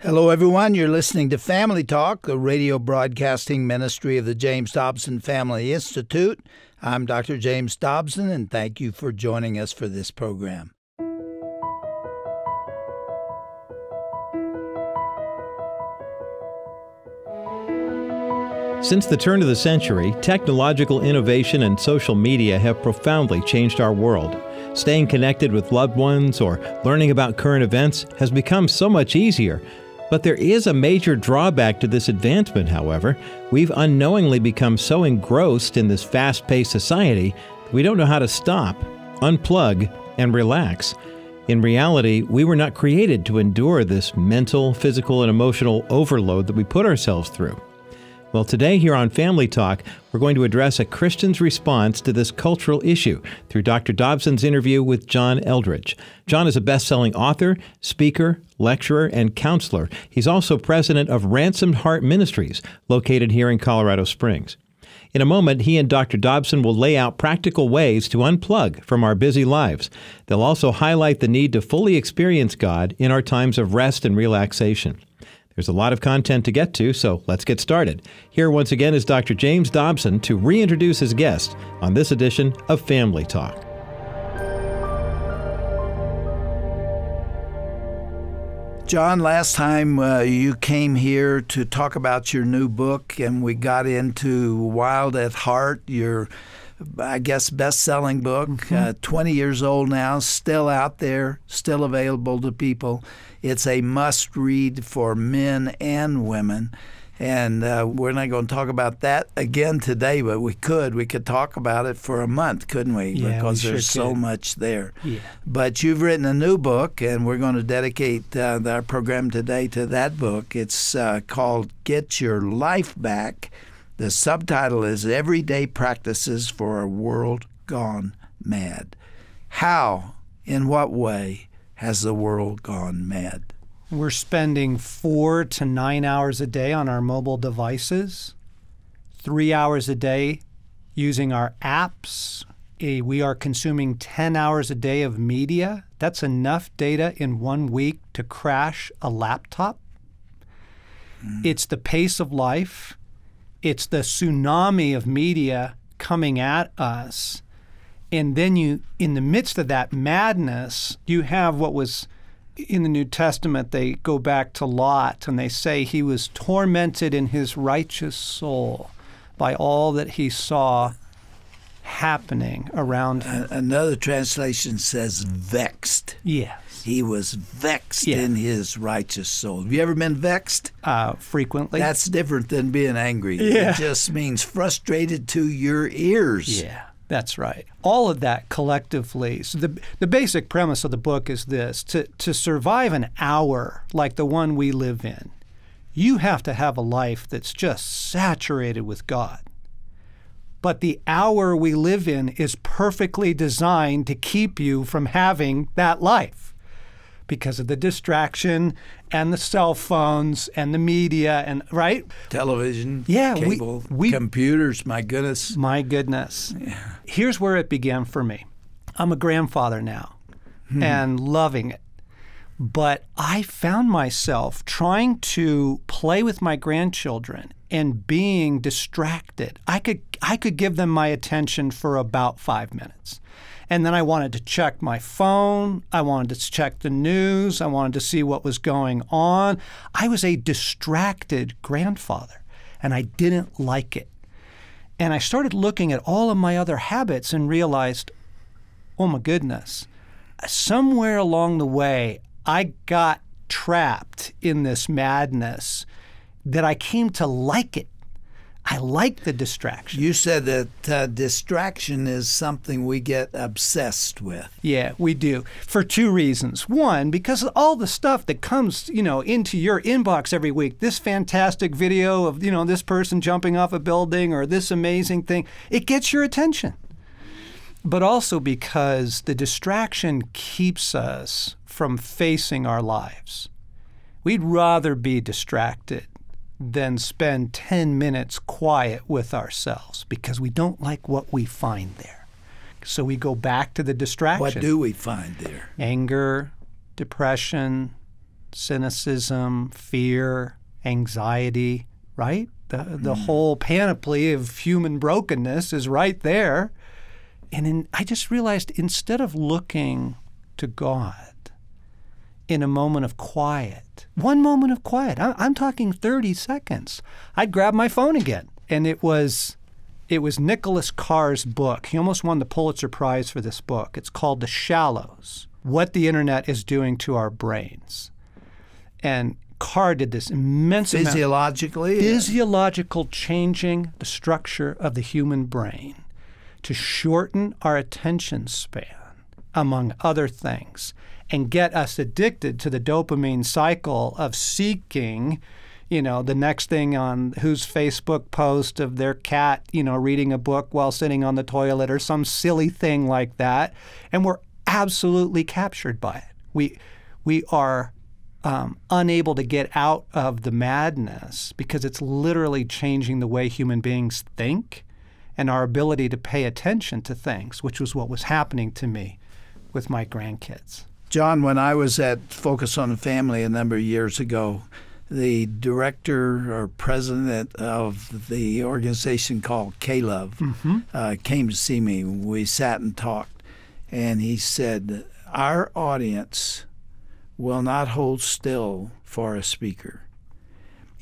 Hello, everyone. You're listening to Family Talk, the radio broadcasting ministry of the James Dobson Family Institute. I'm Dr. James Dobson, and thank you for joining us for this program. Since the turn of the century, technological innovation and social media have profoundly changed our world. Staying connected with loved ones or learning about current events has become so much easier. But there is a major drawback to this advancement, however. We've unknowingly become so engrossed in this fast-paced society that we don't know how to stop, unplug, and relax. In reality, we were not created to endure this mental, physical, and emotional overload that we put ourselves through. Well, today here on Family Talk, we're going to address a Christian's response to this cultural issue through Dr. Dobson's interview with John Eldredge. John is a best-selling author, speaker, lecturer, and counselor. He's also president of Ransomed Heart Ministries, located here in Colorado Springs. In a moment, he and Dr. Dobson will lay out practical ways to unplug from our busy lives. They'll also highlight the need to fully experience God in our times of rest and relaxation. There's a lot of content to get to, so let's get started. Here once again is Dr. James Dobson to reintroduce his guest on this edition of Family Talk. John, last time you came here to talk about your new book, and we got into Wild at Heart, your, I guess, best-selling book, 20 years old now, still out there, still available to people. It's a must-read for men and women, and we're not going to talk about that again today, but we could talk about it for a month, couldn't we? Yeah, because we there's sure so could. much there. Yeah. But you've written a new book, and we're going to dedicate our program today to that book. It's called Get Your Life Back. The subtitle is Everyday Practices for a World Gone Mad. How, in what way, has the world gone mad? We're spending 4 to 9 hours a day on our mobile devices, 3 hours a day using our apps. We are consuming 10 hours a day of media. That's enough data in 1 week to crash a laptop. It's the pace of life. It's the tsunami of media coming at us. And then in the midst of that madness, you have what was in the New Testament. They go back to Lot and they say he was tormented in his righteous soul by all that he saw happening around him. Another translation says vexed. Yes. He was vexed in his righteous soul. Have you ever been vexed? Frequently. That's different than being angry. Yeah. It just means frustrated to your ears. Yeah, that's right. All of that collectively. So the basic premise of the book is this: to survive an hour like the one we live in, you have to have a life that's just saturated with God. But the hour we live in is perfectly designed to keep you from having that life because of the distraction and the cell phones and the media and, right? Television, cable, computers, my goodness. My goodness. Yeah. Here's where it began for me. I'm a grandfather now and loving it. But I found myself trying to play with my grandchildren and being distracted. I could give them my attention for about 5 minutes. And then I wanted to check my phone. I wanted to check the news. I wanted to see what was going on. I was a distracted grandfather, and I didn't like it. And I started looking at all of my other habits and realized, oh my goodness, somewhere along the way, I got trapped in this madness that I came to like it. I like the distraction. You said that distraction is something we get obsessed with. Yeah, we do. For 2 reasons. One, because of all the stuff that comes, into your inbox every week. This fantastic video of, this person jumping off a building or this amazing thing. It gets your attention. But also because the distraction keeps us from facing our lives. We'd rather be distracted than spend 10 minutes quiet with ourselves because we don't like what we find there. So we go back to the distraction. What do we find there? Anger, depression, cynicism, fear, anxiety, right? The whole panoply of human brokenness is right there. And I just realized instead of looking to God in a moment of quiet, one moment of quiet, I'm talking 30 seconds, I'd grab my phone again. And it was Nicholas Carr's book. He almost won the Pulitzer Prize for this book. It's called The Shallows, What the Internet is Doing to Our Brains. And Carr did this immense physiological changing the structure of the human brain to shorten our attention span, among other things, and get us addicted to the dopamine cycle of seeking, the next thing on whose Facebook post of their cat, reading a book while sitting on the toilet or some silly thing like that. And we're absolutely captured by it. We are unable to get out of the madness because it's literally changing the way human beings think and our ability to pay attention to things, which was what was happening to me with my grandkids. John, when I was at Focus on the Family a number of years ago, the director or president of the organization called K-Love came to see me. We sat and talked, and he said, our audience will not hold still for a speaker.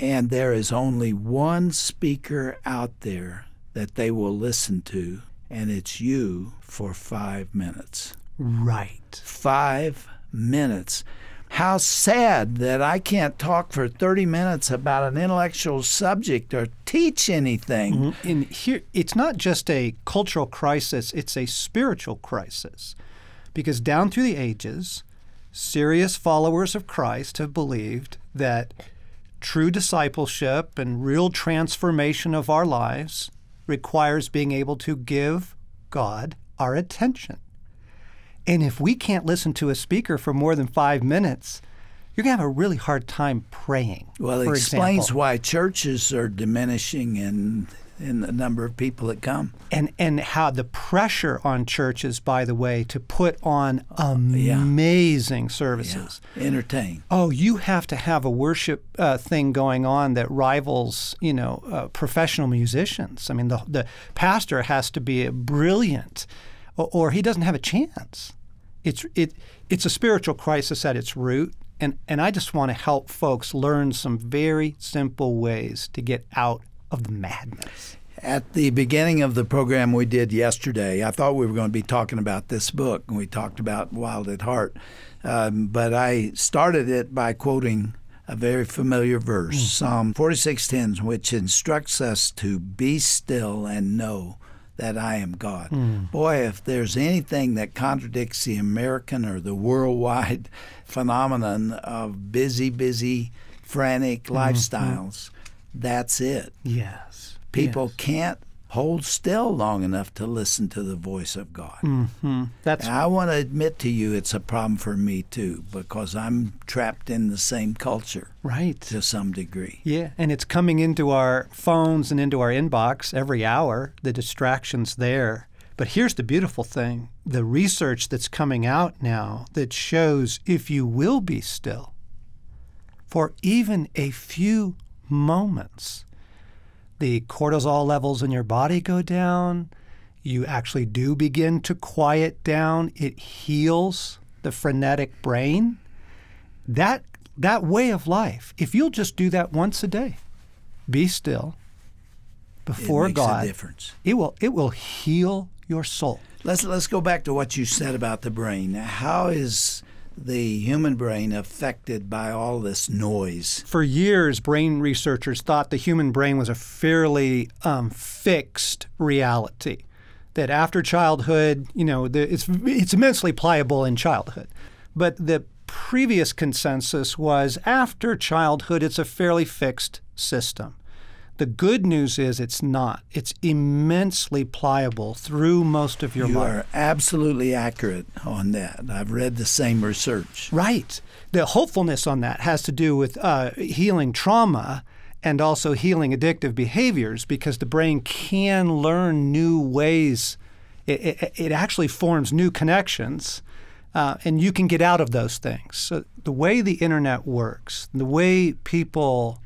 And there is only one speaker out there that they will listen to, and it's you for 5 minutes. Right. 5 minutes. How sad that I can't talk for 30 minutes about an intellectual subject or teach anything. And here, it's not just a cultural crisis, it's a spiritual crisis. Because down through the ages, serious followers of Christ have believed that true discipleship and real transformation of our lives requires being able to give God our attention. And if we can't listen to a speaker for more than 5 minutes, you're going to have a really hard time praying. Well, it explains why churches are diminishing in the number of people that come. And how the pressure on churches, by the way, to put on amazing services. Yeah. Entertain. Oh, you have to have a worship thing going on that rivals, professional musicians. I mean, the pastor has to be brilliant, or he doesn't have a chance. It's a spiritual crisis at its root, and I just want to help folks learn some very simple ways to get out of the madness. At the beginning of the program we did yesterday, I thought we were going to be talking about this book, and we talked about Wild at Heart, but I started it by quoting a very familiar verse, Psalm 46:10, which instructs us to be still and know that I am God. Boy, if there's anything that contradicts the American or the worldwide phenomenon of busy, frantic lifestyles, that's it. Yes. People can't hold still long enough to listen to the voice of God. And I want to admit to you it's a problem for me too, because I'm trapped in the same culture. Right. To some degree. Yeah, and it's coming into our phones and into our inbox every hour, the distractions there. But here's the beautiful thing, the research that's coming out now that shows if you will be still for even a few moments, the cortisol levels in your body go down. You actually do begin to quiet down. It heals the frenetic brain. That way of life, if you'll just do that once a day, be still before God, it makes a difference. It will heal your soul. Let's go back to what you said about the brain. How is the human brain affected by all this noise? For years, brain researchers thought the human brain was a fairly fixed reality. That after childhood, it's immensely pliable in childhood. But the previous consensus was after childhood, it's a fairly fixed system. The good news is it's not. It's immensely pliable through most of your life. You are absolutely accurate on that. I've read the same research. Right. The hopefulness on that has to do with healing trauma and also healing addictive behaviors, because the brain can learn new ways. It actually forms new connections And you can get out of those things. So the way the internet works, the way people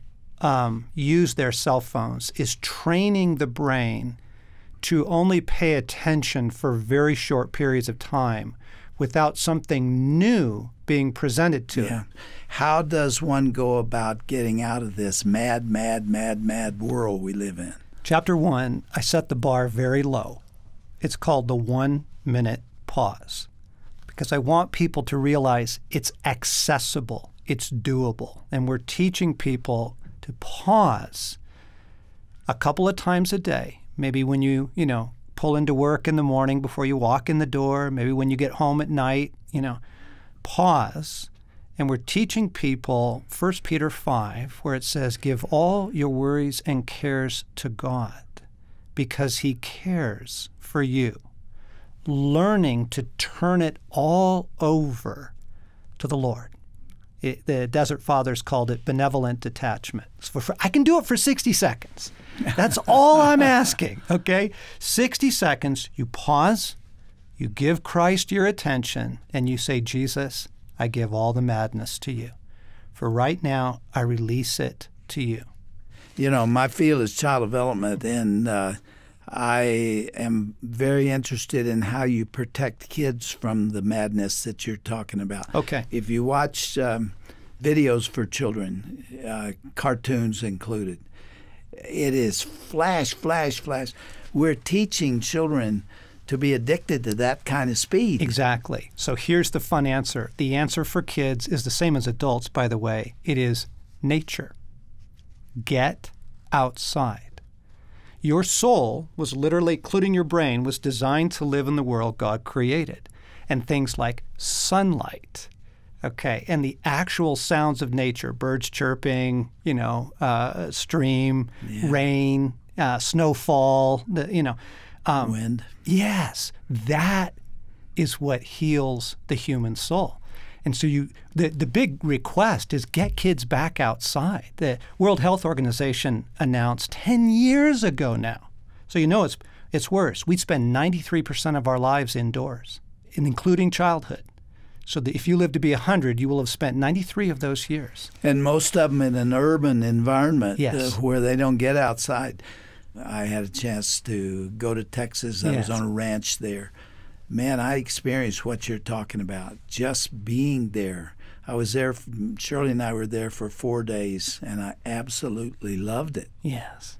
use their cell phones is training the brain to only pay attention for very short periods of time without something new being presented to it. How does one go about getting out of this mad world we live in? Chapter 1, I set the bar very low. It's called the 1-minute pause, because I want people to realize it's accessible, it's doable, and we're teaching people to pause a couple of times a day. Maybe when you pull into work in the morning before you walk in the door, maybe when you get home at night, pause. And we're teaching people 1 Peter 5, where it says, give all your worries and cares to God because he cares for you. Learning to turn it all over to the Lord. The Desert Fathers called it benevolent detachment. I can do it for 60 seconds. That's all I'm asking, okay? 60 seconds, you pause, you give Christ your attention, and you say, Jesus, I give all the madness to you. For right now, I release it to you. My field is child development, and I am very interested in how you protect kids from the madness that you're talking about. Okay. If you watch videos for children, cartoons included, it is flash. We're teaching children to be addicted to that kind of speed. Exactly. So here's the fun answer. The answer for kids is the same as adults, by the way. It is nature. Get outside. Your soul was literally, including your brain, was designed to live in the world God created. And things like sunlight, okay, and the actual sounds of nature, birds chirping, stream, rain, snowfall, Wind. Yes, that is what heals the human soul. And so the big request is get kids back outside. The World Health Organization announced 10 years ago now. So it's worse. We spend 93% of our lives indoors, including childhood. So that if you live to be 100, you will have spent 93 of those years. And most of them in an urban environment where they don't get outside. I had a chance to go to Texas. I was on a ranch there. Man, I experienced what you're talking about, just being there. I was there, Shirley and I were there for 4 days, and I absolutely loved it. Yes.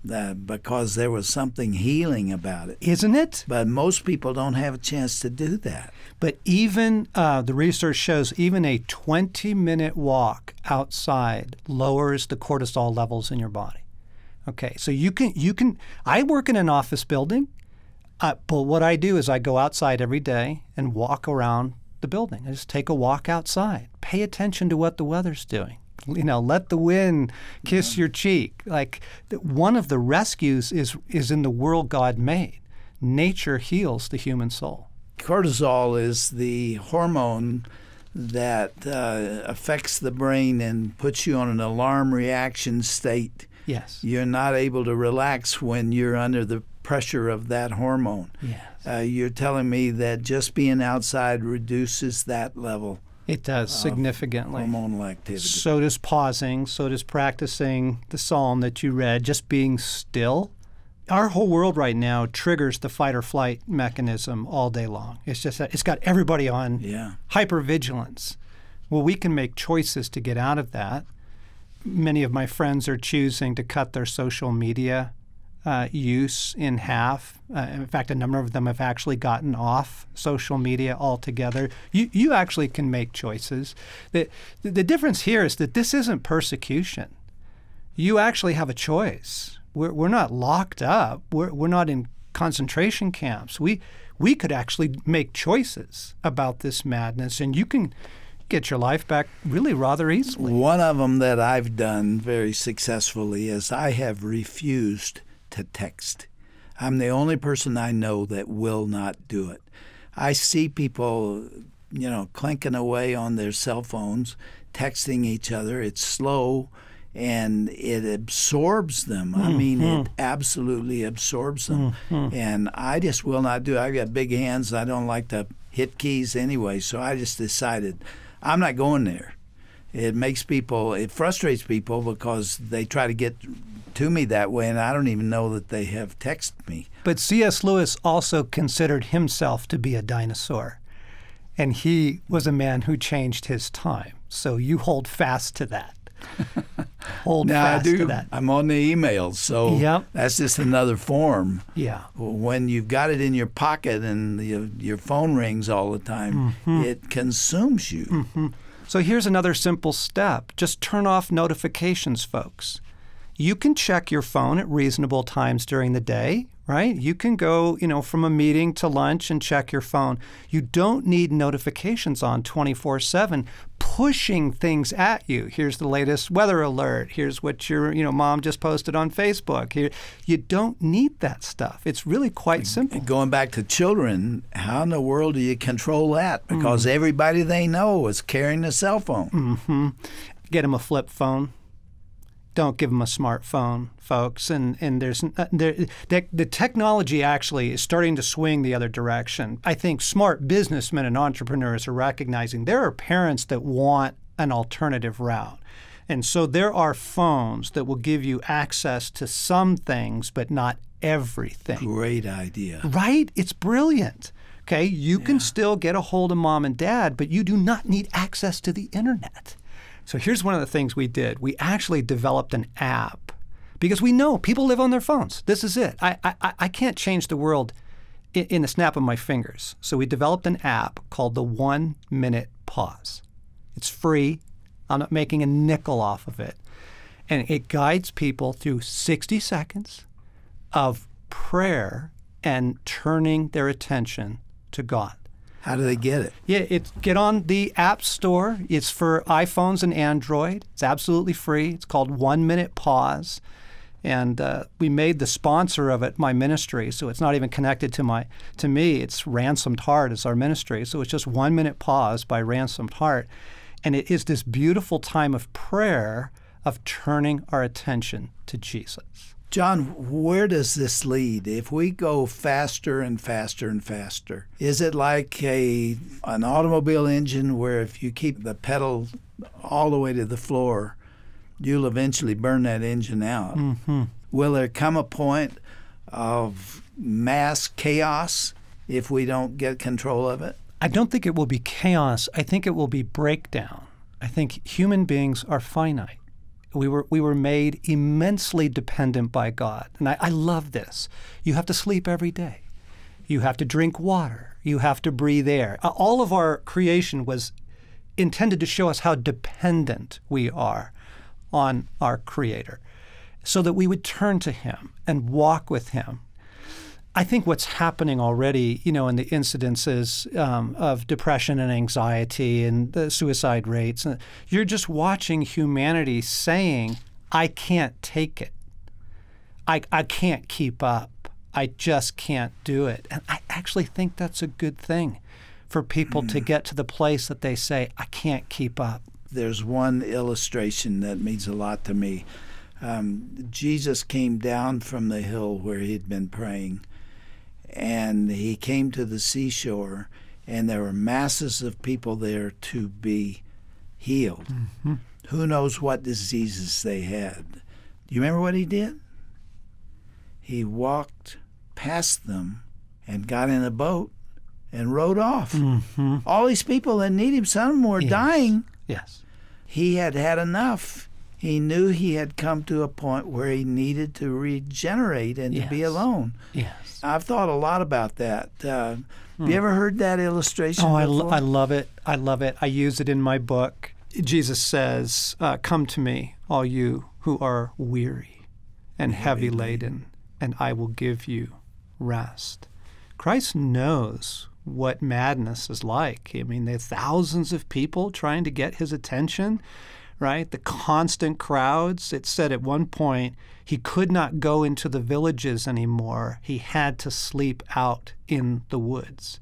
Because there was something healing about it. Isn't it? But most people don't have a chance to do that. But even the research shows even a 20-minute walk outside lowers the cortisol levels in your body. Okay, so you can. I work in an office building, but what I do is I go outside every day and walk around the building. I just take a walk outside. Pay attention to what the weather's doing. Let the wind kiss your cheek. Like one of the rescues is in the world God made. Nature heals the human soul. Cortisol is the hormone that affects the brain and puts you on an alarm reaction state. Yes. You're not able to relax when you're under the pressure of that hormone. Yes. You're telling me that just being outside reduces that level. It does significantly. Hormonal activity. So does pausing, so does practicing the psalm that you read, just being still. Our whole world right now triggers the fight or flight mechanism all day long. It's just that it's got everybody on hypervigilance. Well, we can make choices to get out of that. Many of my friends are choosing to cut their social media use in half. In fact, a number of them have actually gotten off social media altogether. You actually can make choices. The difference here is that this isn't persecution. You actually have a choice. We're not locked up. We're not in concentration camps. We could actually make choices about this madness, and you can get your life back really rather easily. One of them that I've done very successfully is I have refused to text. I'm the only person I know that will not do it. I see people, clinking away on their cell phones, texting each other. It's slow, and it absorbs them. I mean, it absolutely absorbs them. And I just will not do it. I've got big hands. I don't like to hit keys anyway. So I just decided I'm not going there. It frustrates people because they try to get to me that way, and I don't even know that they have texted me. But C.S. Lewis also considered himself to be a dinosaur, and he was a man who changed his time. So you hold fast to that. Hold fast to that. I'm on the emails, so Yep. that's just another form. Yeah. When you've got it in your pocket and your phone rings all the time, it consumes you. So here's another simple step. Just turn off notifications, folks. You can check your phone at reasonable times during the day, right? You can go, from a meeting to lunch and check your phone. You don't need notifications on 24/7 pushing things at you. Here's the latest weather alert. Here's what your, mom just posted on Facebook. Here, you don't need that stuff. It's really quite simple. Going back to children, how in the world do you control that? Because everybody they know is carrying a cell phone. Get them a flip phone. Don't give them a smartphone, folks. And the technology actually is starting to swing the other direction. I think smart businessmen and entrepreneurs are recognizing there are parents that want an alternative route. And so there are phones that will give you access to some things, but not everything. Great idea. Right? It's brilliant. Okay, you can still get a hold of mom and dad, but you do not need access to the internet. So here's one of the things we did. We actually developed an app because we know people live on their phones. This is it. I can't change the world in the snap of my fingers. So we developed an app called the 1 Minute Pause. It's free. I'm not making a nickel off of it. And it guides people through 60 seconds of prayer and turning their attention to God. How do they get it? Yeah, get on the App Store. It's for iPhones and Android. It's absolutely free. It's called 1 Minute Pause. And we made the sponsor of it my ministry, so it's not even connected to me. It's Ransomed Heart is our ministry. So it's just 1 Minute Pause by Ransomed Heart. And it is this beautiful time of prayer of turning our attention to Jesus. John, where does this lead? If we go faster and faster and faster, is it like an automobile engine where if you keep the pedal all the way to the floor, you'll eventually burn that engine out? Will there come a point of mass chaos if we don't get control of it? I don't think it will be chaos. I think it will be breakdown. I think human beings are finite. We were made immensely dependent by God. And I love this. You have to sleep every day. You have to drink water. You have to breathe air. All of our creation was intended to show us how dependent we are on our Creator so that we would turn to Him and walk with Him. I think what's happening already, in the incidences of depression and anxiety and the suicide rates, you're just watching humanity saying, I can't take it. I can't keep up. I just can't do it. And I actually think that's a good thing for people to get to the place that they say, I can't keep up. There's one illustration that means a lot to me. Jesus came down from the hill where he'd been praying, and he came to the seashore, and there were masses of people there to be healed. Who knows what diseases they had? Do you remember what he did? He walked past them and got in a boat and rowed off. All these people that need him, some of them were dying. Yes. He had had enough. He knew he had come to a point where he needed to regenerate and to be alone. Yes. I've thought a lot about that. Have you ever heard that illustration before? I love it. I love it. I use it in my book. Jesus says, come to me, all you who are weary and heavy laden, and I will give you rest. Christ knows what madness is like. I mean, there's thousands of people trying to get his attention, right? The constant crowds. It said at one point he could not go into the villages anymore. He had to sleep out in the woods.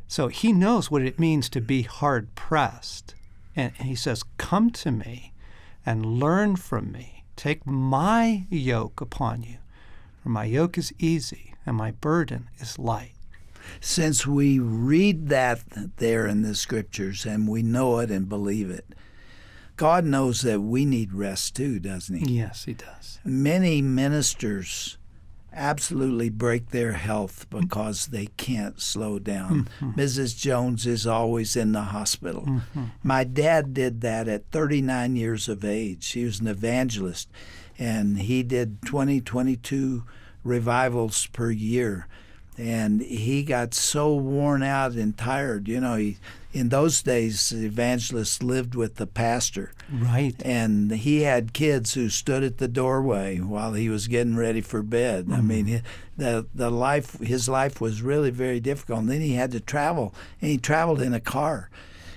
So he knows what it means to be hard-pressed. And he says, come to me and learn from me. Take my yoke upon you, for my yoke is easy and my burden is light. Since we read that there in the Scriptures and we know it and believe it, God knows that we need rest too, doesn't He? Yes, He does. Many ministers absolutely break their health because they can't slow down. Mrs. Jones is always in the hospital. My dad did that at 39 years of age. He was an evangelist, and he did 22 revivals per year. And he got so worn out and tired. You know, in those days, evangelists lived with the pastor. Right. And he had kids who stood at the doorway while he was getting ready for bed. I mean, his life was really very difficult. And then he had to travel, and he traveled in a car.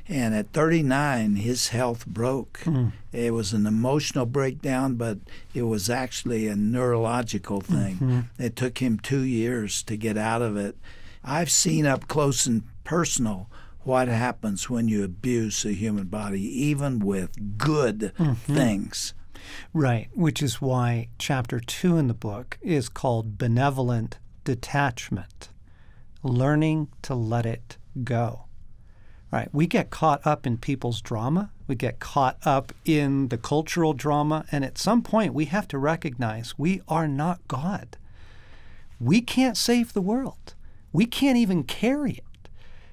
And at 39, his health broke. It was an emotional breakdown, but it was actually a neurological thing. It took him 2 years to get out of it. I've seen up close and personal what happens when you abuse a human body, even with good things. Right, which is why chapter 2 in the book is called Benevolent Detachment, learning to let it go. Right, we get caught up in people's drama. We get caught up in the cultural drama. And at some point, we have to recognize we are not God. We can't save the world. We can't even carry it.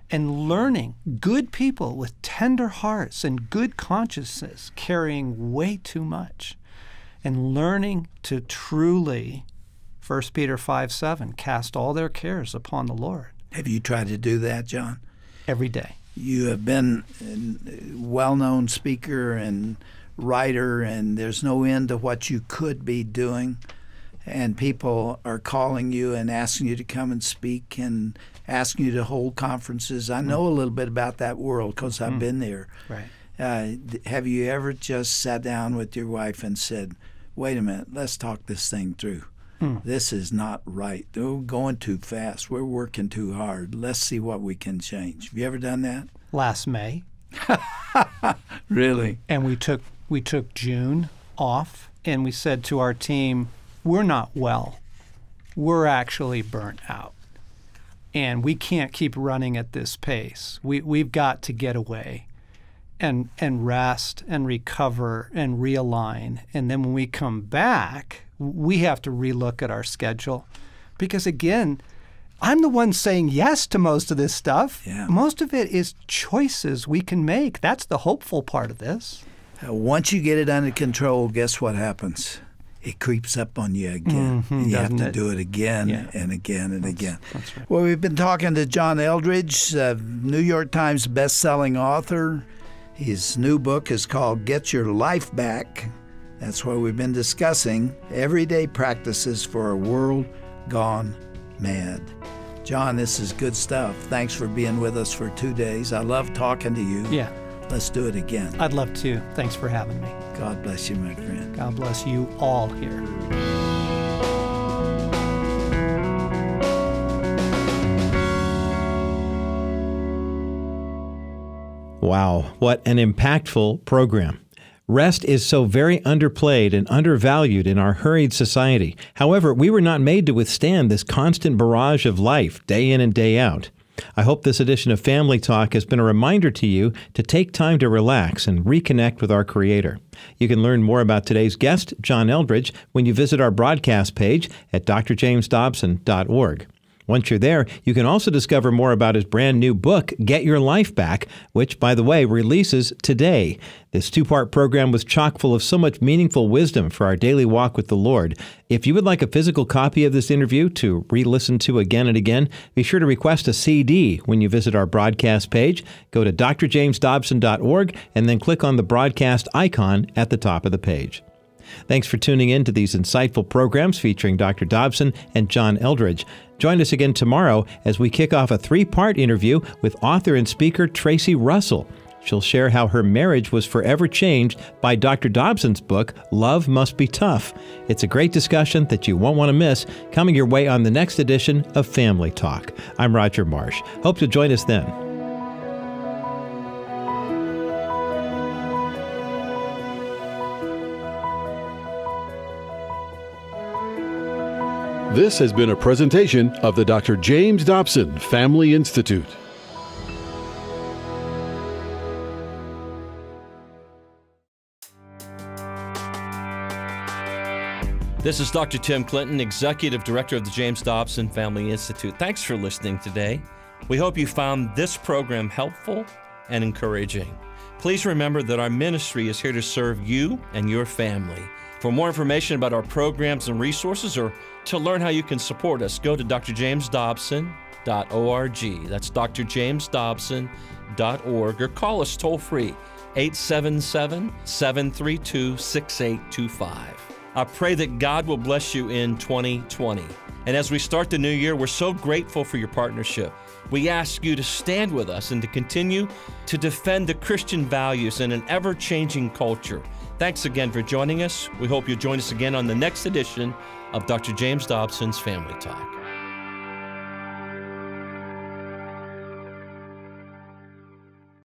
And learning, good people with tender hearts and good consciences carrying way too much. And learning to truly, 1 Peter 5:7, cast all their cares upon the Lord. Have you tried to do that, John? Every day. You have been a well-known speaker and writer, and there's no end to what you could be doing. And people are calling you and asking you to come and speak and asking you to hold conferences. I know a little bit about that world because I've been there. Right. Have you ever just sat down with your wife and said, wait a minute, let's talk this thing through? This is not right. We're going too fast. We're working too hard. Let's see what we can change. Have you ever done that? Last May. Really? And we took June off, and we said to our team, we're not well. We're actually burnt out. And we can't keep running at this pace. We've got to get away and rest and recover and realign. And then when we come back, we have to relook at our schedule. Because again, I'm the one saying yes to most of this stuff. Yeah. Most of it is choices we can make. That's the hopeful part of this. Once you get it under control, guess what happens? It creeps up on you again. You have to do it again and again and again. That's right. Well, we've been talking to John Eldredge, New York Times best-selling author. His new book is called Get Your Life Back. That's what we've been discussing, everyday practices for a world gone mad. John, this is good stuff. Thanks for being with us for 2 days. I love talking to you. Yeah. Let's do it again. I'd love to. Thanks for having me. God bless you, my friend. God bless you all here. Wow, what an impactful program. Rest is so very underplayed and undervalued in our hurried society. However, we were not made to withstand this constant barrage of life, day in and day out. I hope this edition of Family Talk has been a reminder to you to take time to relax and reconnect with our Creator. You can learn more about today's guest, John Eldredge, when you visit our broadcast page at drjamesdobson.org. Once you're there, you can also discover more about his brand new book, Get Your Life Back, which, by the way, releases today. This two-part program was chock full of so much meaningful wisdom for our daily walk with the Lord. If you would like a physical copy of this interview to re-listen to again and again, be sure to request a CD when you visit our broadcast page. Go to drjamesdobson.org and then click on the broadcast icon at the top of the page. Thanks for tuning in to these insightful programs featuring Dr. Dobson and John Eldredge. Join us again tomorrow as we kick off a 3-part interview with author and speaker Tracy Russell. She'll share how her marriage was forever changed by Dr. Dobson's book, Love Must Be Tough. It's a great discussion that you won't want to miss, coming your way on the next edition of Family Talk. I'm Roger Marsh. Hope to join us then. This has been a presentation of the Dr. James Dobson Family Institute. This is Dr. Tim Clinton, Executive Director of the James Dobson Family Institute. Thanks for listening today. We hope you found this program helpful and encouraging. Please remember that our ministry is here to serve you and your family. For more information about our programs and resources, or to learn how you can support us, go to drjamesdobson.org. That's drjamesdobson.org, or call us toll-free, 877-732-6825. I pray that God will bless you in 2020. And as we start the new year, we're so grateful for your partnership. We ask you to stand with us and to continue to defend the Christian values in an ever-changing culture. Thanks again for joining us. We hope you'll join us again on the next edition of Dr. James Dobson's Family Talk.